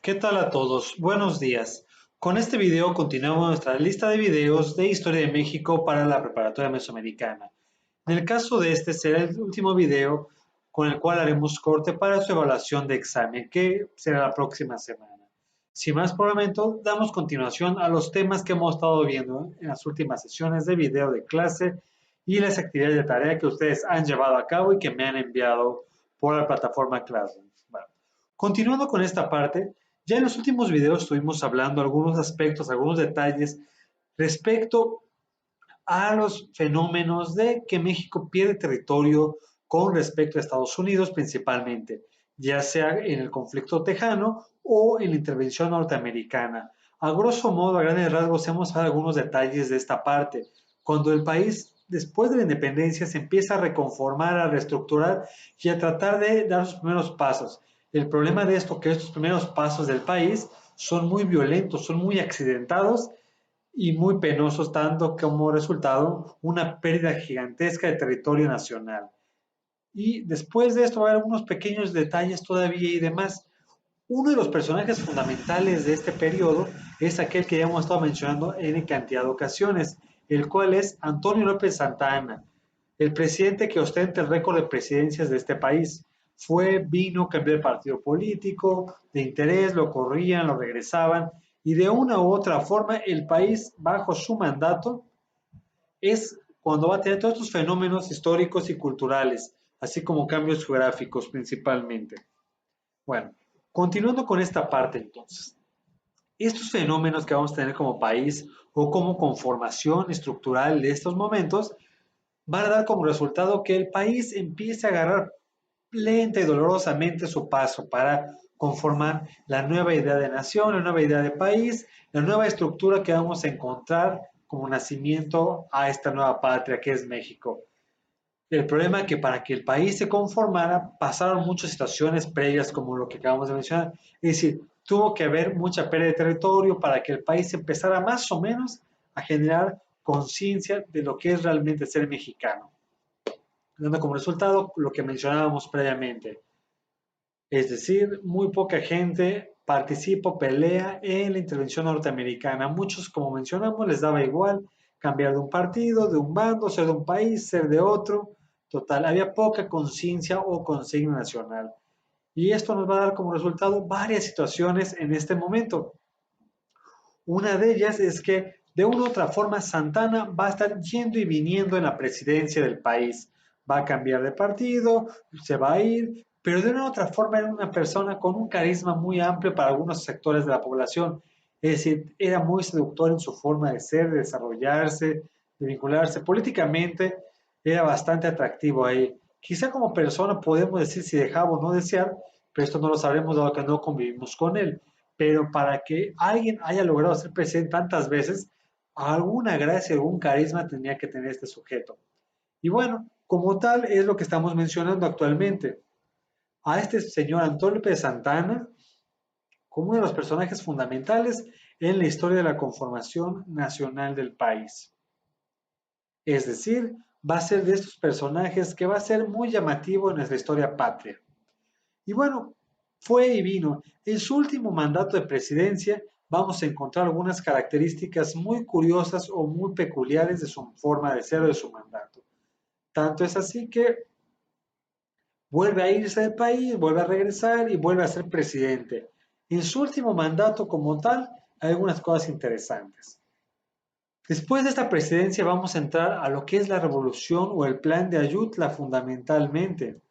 ¿Qué tal a todos? Buenos días. Con este video continuamos nuestra lista de videos de Historia de México para la Preparatoria Mesoamericana. En el caso de este será el último video con el cual haremos corte para su evaluación de examen, que será la próxima semana. Sin más por el momento, damos continuación a los temas que hemos estado viendo en las últimas sesiones de video de clase y las actividades de tarea que ustedes han llevado a cabo y que me han enviado por la plataforma Classroom. Bueno, continuando con esta parte, ya en los últimos videos estuvimos hablando algunos aspectos, algunos detalles respecto a los fenómenos de que México pierde territorio con respecto a Estados Unidos principalmente, ya sea en el conflicto tejano o en la intervención norteamericana. A grosso modo, a grandes rasgos, hemos hablado algunos detalles de esta parte. Cuando el país, después de la independencia, se empieza a reconformar, a reestructurar y a tratar de dar sus primeros pasos. El problema de esto, que estos primeros pasos del país son muy violentos, son muy accidentados y muy penosos, dando como resultado una pérdida gigantesca de territorio nacional. Y después de esto va a haber unos pequeños detalles todavía y demás. Uno de los personajes fundamentales de este periodo es aquel que ya hemos estado mencionando en cantidad de ocasiones, el cual es Antonio López Santa Anna, el presidente que ostenta el récord de presidencias de este país. Vino, cambió de partido político, de interés, lo corrían, lo regresaban, y de una u otra forma el país bajo su mandato es cuando va a tener todos estos fenómenos históricos y culturales, así como cambios geográficos principalmente. Bueno, continuando con esta parte entonces, estos fenómenos que vamos a tener como país o como conformación estructural de estos momentos van a dar como resultado que el país empiece a agarrar lenta y dolorosamente su paso para conformar la nueva idea de nación, la nueva idea de país, la nueva estructura que vamos a encontrar como nacimiento a esta nueva patria que es México. El problema es que para que el país se conformara pasaron muchas situaciones previas como lo que acabamos de mencionar. Es decir, tuvo que haber mucha pérdida de territorio para que el país empezara más o menos a generar conciencia de lo que es realmente ser mexicano, dando como resultado lo que mencionábamos previamente. Es decir, muy poca gente participa o pelea en la intervención norteamericana. Muchos, como mencionamos, les daba igual cambiar de un partido, de un bando, ser de un país, ser de otro. Total, había poca conciencia o consigna nacional. Y esto nos va a dar como resultado varias situaciones en este momento. Una de ellas es que de una u otra forma Santana va a estar yendo y viniendo en la presidencia del país. Va a cambiar de partido, se va a ir, pero de una u otra forma era una persona con un carisma muy amplio para algunos sectores de la población. Es decir, era muy seductor en su forma de ser, de desarrollarse, de vincularse. Políticamente era bastante atractivo ahí. Quizá como persona podemos decir si dejaba o no desear, pero esto no lo sabremos dado que no convivimos con él, pero para que alguien haya logrado ser presidente tantas veces, alguna gracia, algún carisma tenía que tener este sujeto. Y bueno, como tal es lo que estamos mencionando actualmente. A este señor Antonio López Santana como uno de los personajes fundamentales en la historia de la conformación nacional del país. Es decir, va a ser de estos personajes que va a ser muy llamativo en nuestra historia patria. Y bueno, fue y vino. En su último mandato de presidencia vamos a encontrar algunas características muy curiosas o muy peculiares de su forma de ser o de su mandato. Tanto es así que vuelve a irse del país, vuelve a regresar y vuelve a ser presidente. En su último mandato como tal, hay algunas cosas interesantes. Después de esta presidencia vamos a entrar a lo que es la revolución o el plan de Ayutla fundamentalmente.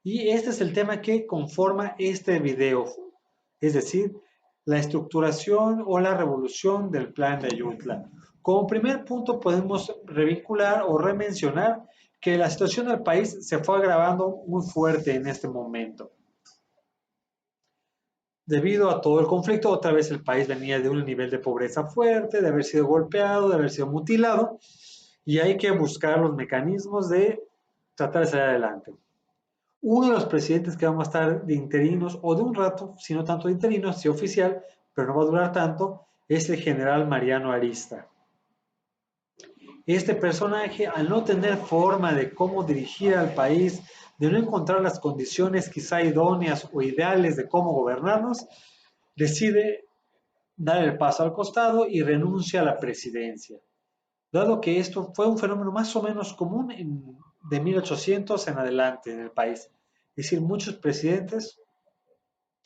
Y este es el tema que conforma este video, es decir, la estructuración o la revolución del plan de Ayutla. Como primer punto podemos revincular o remencionar que la situación del país se fue agravando muy fuerte en este momento. Debido a todo el conflicto, otra vez el país venía de un nivel de pobreza fuerte, de haber sido golpeado, de haber sido mutilado, y hay que buscar los mecanismos de tratar de salir adelante. Uno de los presidentes que vamos a estar de interinos o de un rato, si no tanto de interinos, sí oficial, pero no va a durar tanto, es el general Mariano Arista. Este personaje, al no tener forma de cómo dirigir al país, de no encontrar las condiciones quizá idóneas o ideales de cómo gobernarnos, decide dar el paso al costado y renuncia a la presidencia, dado que esto fue un fenómeno más o menos común de 1800 en adelante en el país. Es decir, muchos presidentes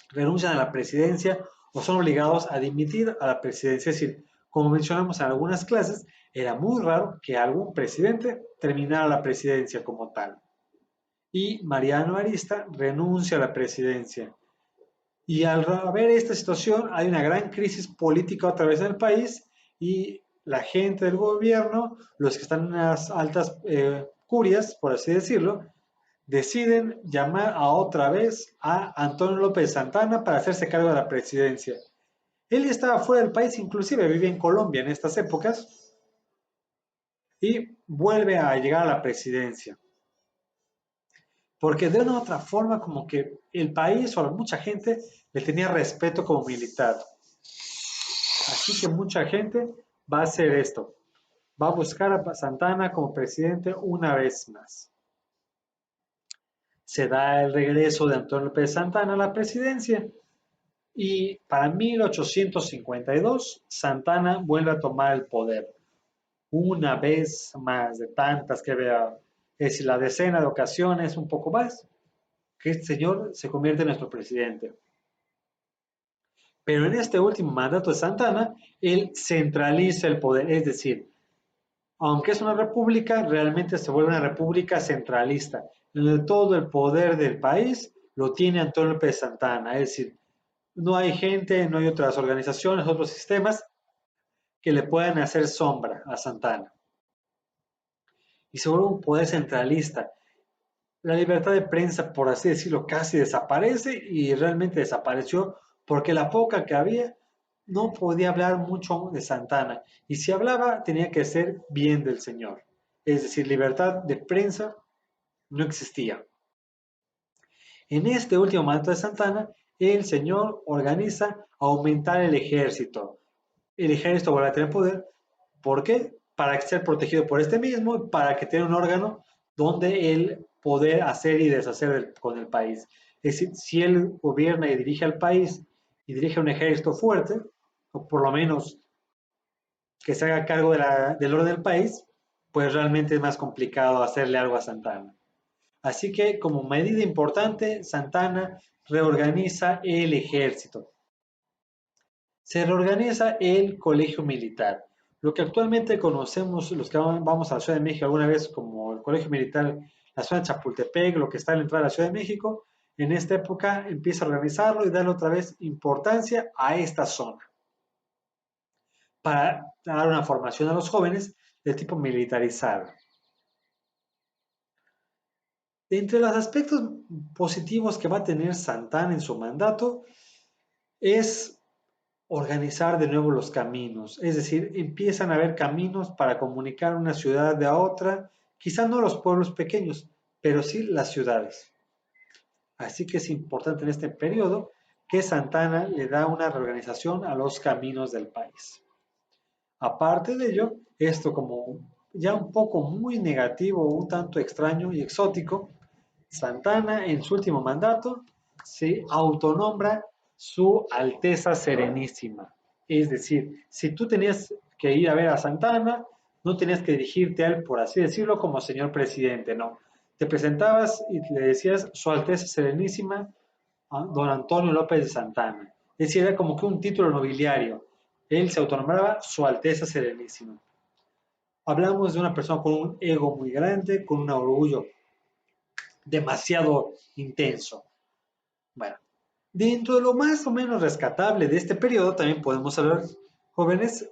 renuncian a la presidencia o son obligados a dimitir a la presidencia. Es decir, como mencionamos en algunas clases, era muy raro que algún presidente terminara la presidencia como tal. Y Mariano Arista renuncia a la presidencia. Y al ver esta situación, hay una gran crisis política otra vez en el país y la gente del gobierno, los que están en las altas curias, por así decirlo, deciden llamar a otra vez a Antonio López Santana para hacerse cargo de la presidencia. Él estaba fuera del país, inclusive vivía en Colombia en estas épocas, y vuelve a llegar a la presidencia. Porque de una u otra forma, como que el país o mucha gente le tenía respeto como militar. Así que mucha gente va a hacer esto. Va a buscar a Santana como presidente una vez más. Se da el regreso de Antonio López Santana a la presidencia y para 1852 Santana vuelve a tomar el poder. Una vez más de tantas que vea, es decir, la decena de ocasiones, un poco más, que este señor se convierte en nuestro presidente. Pero en este último mandato de Santana, él centraliza el poder, es decir, aunque es una república, realmente se vuelve una república centralista, en donde todo el poder del país lo tiene Antonio López Santana, es decir, no hay gente, no hay otras organizaciones, otros sistemas que le puedan hacer sombra a Santana. Y se vuelve un poder centralista. La libertad de prensa, por así decirlo, casi desaparece y realmente desapareció porque la poca que había no podía hablar mucho de Santana. Y si hablaba, tenía que ser bien del señor. Es decir, libertad de prensa no existía. En este último mandato de Santana, el señor organiza aumentar el ejército. El ejército vuelve a tener poder. ¿Por qué? Para ser protegido por este mismo, para que tenga un órgano donde él poder hacer y deshacer con el país. Es decir, si él gobierna y dirige al país y dirige un ejército fuerte, o por lo menos que se haga cargo del orden del país, pues realmente es más complicado hacerle algo a Santana. Así que como medida importante, Santana reorganiza el ejército. Se reorganiza el colegio militar. Lo que actualmente conocemos, los que vamos a la Ciudad de México alguna vez como el colegio militar, la zona de Chapultepec, lo que está en la entrada de la Ciudad de México, en esta época empieza a organizarlo y darle otra vez importancia a esta zona para dar una formación a los jóvenes de tipo militarizado. Entre los aspectos positivos que va a tener Santana en su mandato es organizar de nuevo los caminos, es decir, empiezan a haber caminos para comunicar una ciudad de otra, quizá no los pueblos pequeños, pero sí las ciudades. Así que es importante en este periodo que Santana le da una reorganización a los caminos del país. Aparte de ello, esto como ya un poco muy negativo, un tanto extraño y exótico, Santana en su último mandato se autonombra su Alteza Serenísima. Es decir, si tú tenías que ir a ver a Santana, no tenías que dirigirte a él, por así decirlo, como señor presidente, no. Te presentabas y le decías Su Alteza Serenísima, don Antonio López de Santana. Es decir, era como que un título nobiliario. Él se autonombraba Su Alteza Serenísima. Hablamos de una persona con un ego muy grande, con un orgullo demasiado intenso. Bueno, dentro de lo más o menos rescatable de este periodo, también podemos hablar, jóvenes,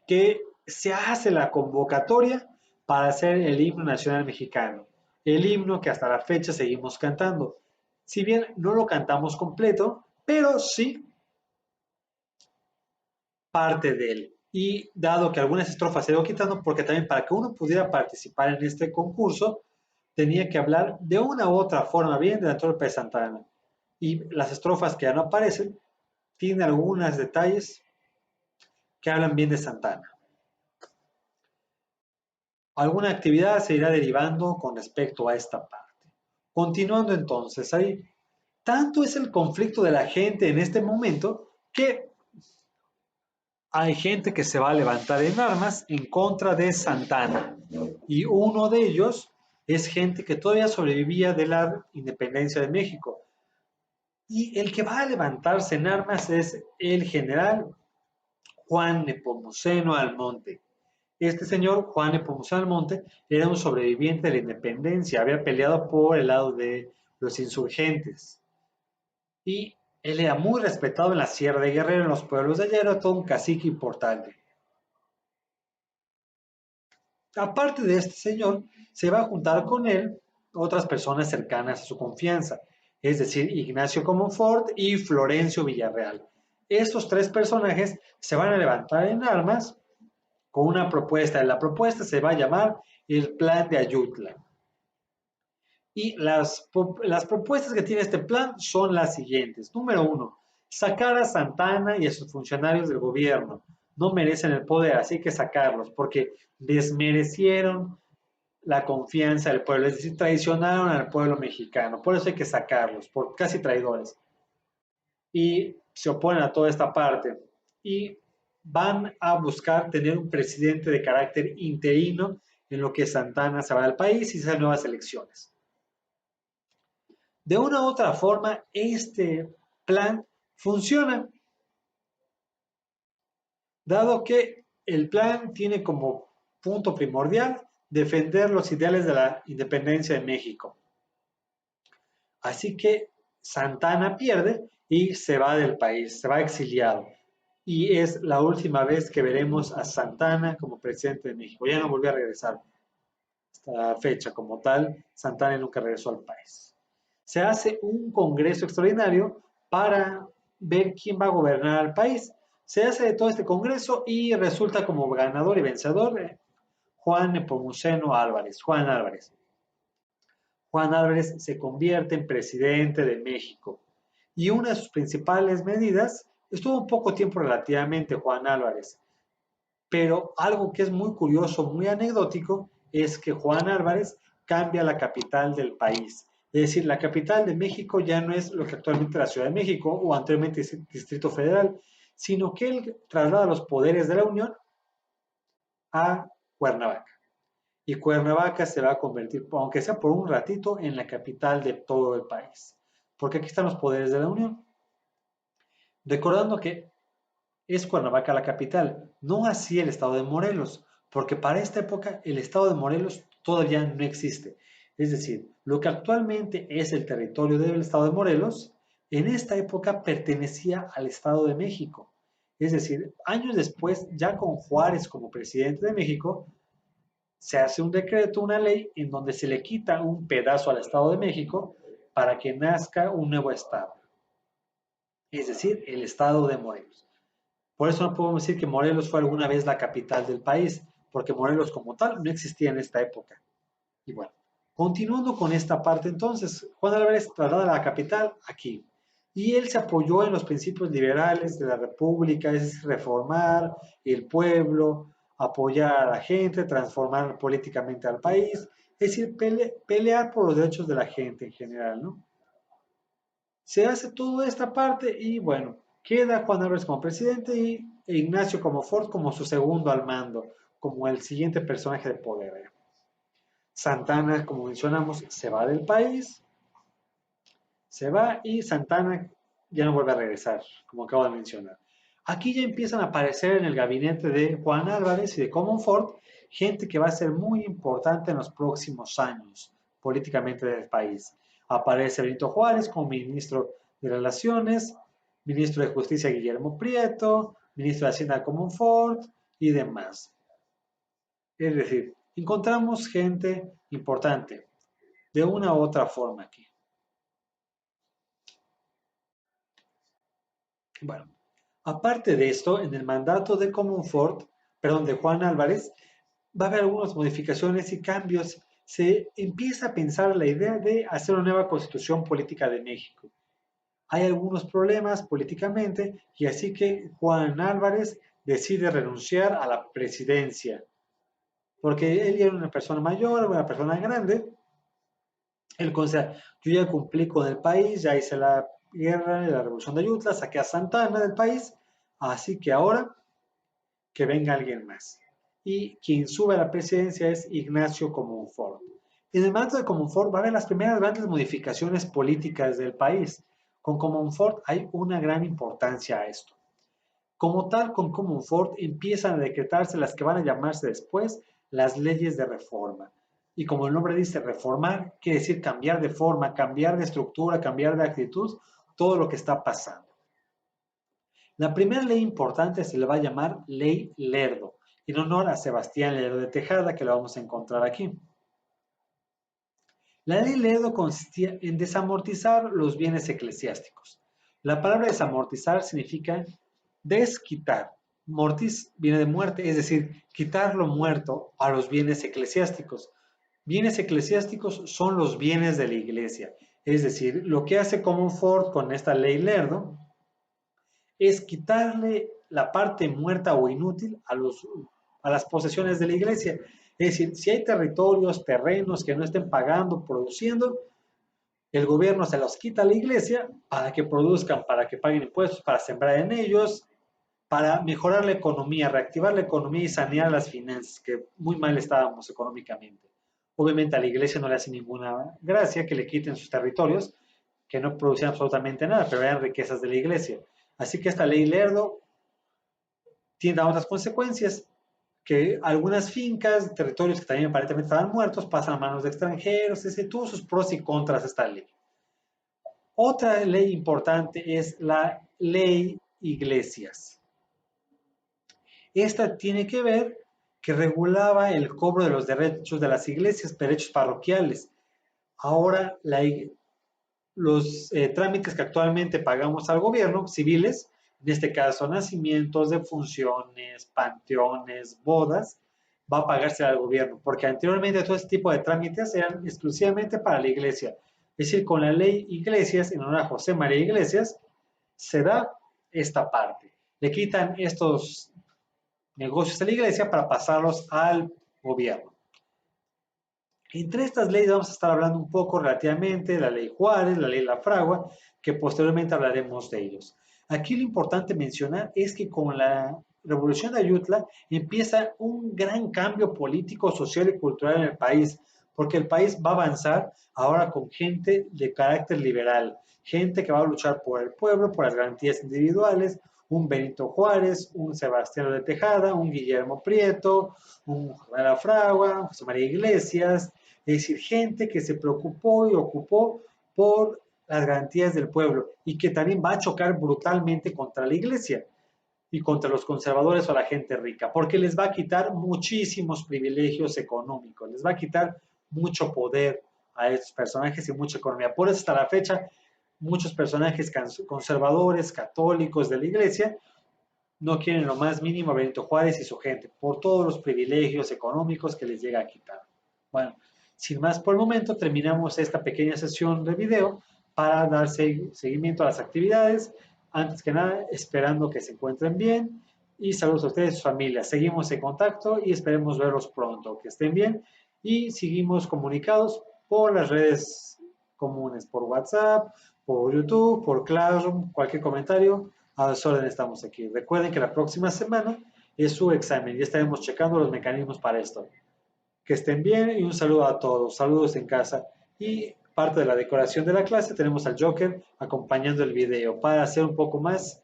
que se hace la convocatoria para hacer el himno nacional mexicano. El himno que hasta la fecha seguimos cantando. Si bien no lo cantamos completo, pero sí parte de él. Y dado que algunas estrofas se iban quitando, porque también para que uno pudiera participar en este concurso, tenía que hablar de una u otra forma bien de la Torpe de Santana. Y las estrofas que ya no aparecen tienen algunos detalles que hablan bien de Santana. Alguna actividad se irá derivando con respecto a esta parte. Continuando entonces, ahí tanto es el conflicto de la gente en este momento que hay gente que se va a levantar en armas en contra de Santana. Y uno de ellos es gente que todavía sobrevivía de la independencia de México. Y el que va a levantarse en armas es el general Juan Nepomuceno Almonte. Este señor, Juan Nepomuceno Almonte, era un sobreviviente de la independencia, había peleado por el lado de los insurgentes. Y él era muy respetado en la Sierra de Guerrero, en los pueblos de allá, era todo un cacique importante. Aparte de este señor, se va a juntar con él otras personas cercanas a su confianza, es decir, Ignacio Comonfort y Florencio Villarreal. Estos tres personajes se van a levantar en armas con una propuesta. La propuesta se va a llamar el Plan de Ayutla. Y las propuestas que tiene este plan son las siguientes. Número uno, sacar a Santana y a sus funcionarios del gobierno. No merecen el poder, así que sacarlos, porque desmerecieron la confianza del pueblo, es decir, traicionaron al pueblo mexicano. Por eso hay que sacarlos, por casi traidores. Y se oponen a toda esta parte. Y van a buscar tener un presidente de carácter interino en lo que Santana se va del país y se hacen nuevas elecciones. De una u otra forma, este plan funciona, dado que el plan tiene como punto primordial defender los ideales de la independencia de México. Así que Santana pierde y se va del país, se va exiliado. Y es la última vez que veremos a Santana como presidente de México. Ya no volvió a regresar. Esta fecha como tal, Santana nunca regresó al país. Se hace un congreso extraordinario para ver quién va a gobernar el país. Se hace de todo este congreso y resulta como ganador y vencedor Juan Nepomuceno Álvarez, Juan Álvarez. Juan Álvarez se convierte en presidente de México. Y una de sus principales medidas, estuvo un poco tiempo relativamente Juan Álvarez, pero algo que es muy curioso, muy anecdótico, es que Juan Álvarez cambia la capital del país. Es decir, la capital de México ya no es lo que actualmente es la Ciudad de México o anteriormente Distrito Federal, sino que él traslada los poderes de la Unión a Cuernavaca. Y Cuernavaca se va a convertir, aunque sea por un ratito, en la capital de todo el país. Porque aquí están los poderes de la Unión. Recordando que es Cuernavaca la capital, no así el estado de Morelos, porque para esta época el estado de Morelos todavía no existe. Es decir, lo que actualmente es el territorio del estado de Morelos, en esta época pertenecía al estado de México. Es decir, años después, ya con Juárez como presidente de México, se hace un decreto, una ley, en donde se le quita un pedazo al Estado de México para que nazca un nuevo Estado, es decir, el Estado de Morelos. Por eso no podemos decir que Morelos fue alguna vez la capital del país, porque Morelos como tal no existía en esta época. Y bueno, continuando con esta parte entonces, Juan Álvarez traslada la capital aquí. Y él se apoyó en los principios liberales de la República, es reformar el pueblo, apoyar a la gente, transformar políticamente al país, es decir, pelear por los derechos de la gente en general, ¿no? Se hace toda esta parte y bueno, queda Juan Álvarez como presidente y Ignacio como Ford como su segundo al mando, como el siguiente personaje de poder. Santana, como mencionamos, se va del país, se va y Santana ya no vuelve a regresar, como acabo de mencionar. Aquí ya empiezan a aparecer en el gabinete de Juan Álvarez y de Comonfort gente que va a ser muy importante en los próximos años políticamente del país. Aparece Benito Juárez como ministro de Relaciones, ministro de Justicia Guillermo Prieto, ministro de Hacienda Comonfort y demás. Es decir, encontramos gente importante de una u otra forma aquí. Bueno, aparte de esto, en el mandato de Comonfort, perdón, de Juan Álvarez, va a haber algunas modificaciones y cambios. Se empieza a pensar la idea de hacer una nueva constitución política de México. Hay algunos problemas políticamente y así que Juan Álvarez decide renunciar a la presidencia, porque él era una persona mayor, una persona grande, Él considera, yo ya cumplí con el país, ya hice la guerra de la revolución de Ayutla, saqué a Santana del país, así que ahora que venga alguien más. Y quien sube a la presidencia es Ignacio Comonfort. En el mandato de Comonfort va a haber las primeras grandes modificaciones políticas del país. Con Comonfort hay una gran importancia a esto. Como tal, con Comonfort empiezan a decretarse las que van a llamarse después las leyes de reforma. Y como el nombre dice, reformar quiere decir cambiar de forma, cambiar de estructura, cambiar de actitud, todo lo que está pasando. La primera ley importante se le va a llamar Ley Lerdo, en honor a Sebastián Lerdo de Tejada, que lo vamos a encontrar aquí. La ley Lerdo consistía en desamortizar los bienes eclesiásticos. La palabra desamortizar significa desquitar. Mortis viene de muerte, es decir, quitar lo muerto a los bienes eclesiásticos. Bienes eclesiásticos son los bienes de la iglesia. Es decir, lo que hace Comonfort con esta ley Lerdo es quitarle la parte muerta o inútil a las posesiones de la iglesia. Es decir, si hay territorios, terrenos que no estén pagando, produciendo, el gobierno se los quita a la iglesia para que produzcan, para que paguen impuestos, para sembrar en ellos, para mejorar la economía, reactivar la economía y sanear las finanzas, que muy mal estábamos económicamente. Obviamente a la iglesia no le hace ninguna gracia que le quiten sus territorios, que no producían absolutamente nada, pero eran riquezas de la iglesia. Así que esta ley Lerdo tiene otras consecuencias, que algunas fincas, territorios que también aparentemente estaban muertos, pasan a manos de extranjeros, tuvo sus pros y contras esta ley. Otra ley importante es la ley Iglesias. Esta tiene que ver que regulaba el cobro de los derechos de las iglesias, derechos parroquiales. Ahora los trámites que actualmente pagamos al gobierno, civiles, en este caso nacimientos, defunciones, panteones, bodas, va a pagarse al gobierno, porque anteriormente todo este tipo de trámites eran exclusivamente para la iglesia. Es decir, con la ley Iglesias, en honor a José María Iglesias, se da esta parte. Le quitan estos negocios de la iglesia para pasarlos al gobierno. Entre estas leyes vamos a estar hablando un poco relativamente de la ley Juárez, la ley La Fragua, que posteriormente hablaremos de ellos. Aquí lo importante mencionar es que con la revolución de Ayutla empieza un gran cambio político, social y cultural en el país, porque el país va a avanzar ahora con gente de carácter liberal, gente que va a luchar por el pueblo, por las garantías individuales, un Benito Juárez, un Sebastián de Tejada, un Guillermo Prieto, un José de la Fragua, un José María Iglesias, es decir, gente que se preocupó y ocupó por las garantías del pueblo y que también va a chocar brutalmente contra la iglesia y contra los conservadores o la gente rica, porque les va a quitar muchísimos privilegios económicos, les va a quitar mucho poder a estos personajes y mucha economía. Por eso hasta la fecha, muchos personajes conservadores, católicos de la iglesia, no quieren lo más mínimo a Benito Juárez y su gente, por todos los privilegios económicos que les llega a quitar. Bueno, sin más por el momento, terminamos esta pequeña sesión de video para dar seguimiento a las actividades. Antes que nada, esperando que se encuentren bien y saludos a ustedes y sus familias. Seguimos en contacto y esperemos verlos pronto. Que estén bien y seguimos comunicados por las redes comunes, por WhatsApp, por YouTube, por Classroom, cualquier comentario. A las órdenes estamos aquí. Recuerden que la próxima semana es su examen y estaremos checando los mecanismos para esto. Que estén bien y un saludo a todos. Saludos en casa. Y parte de la decoración de la clase tenemos al Joker acompañando el video para hacer un poco más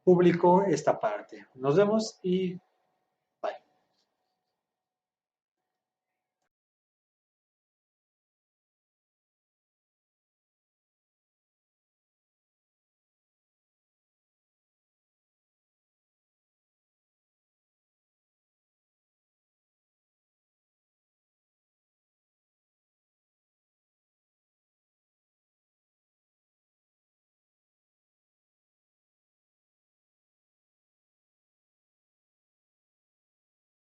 público esta parte. Nos vemos y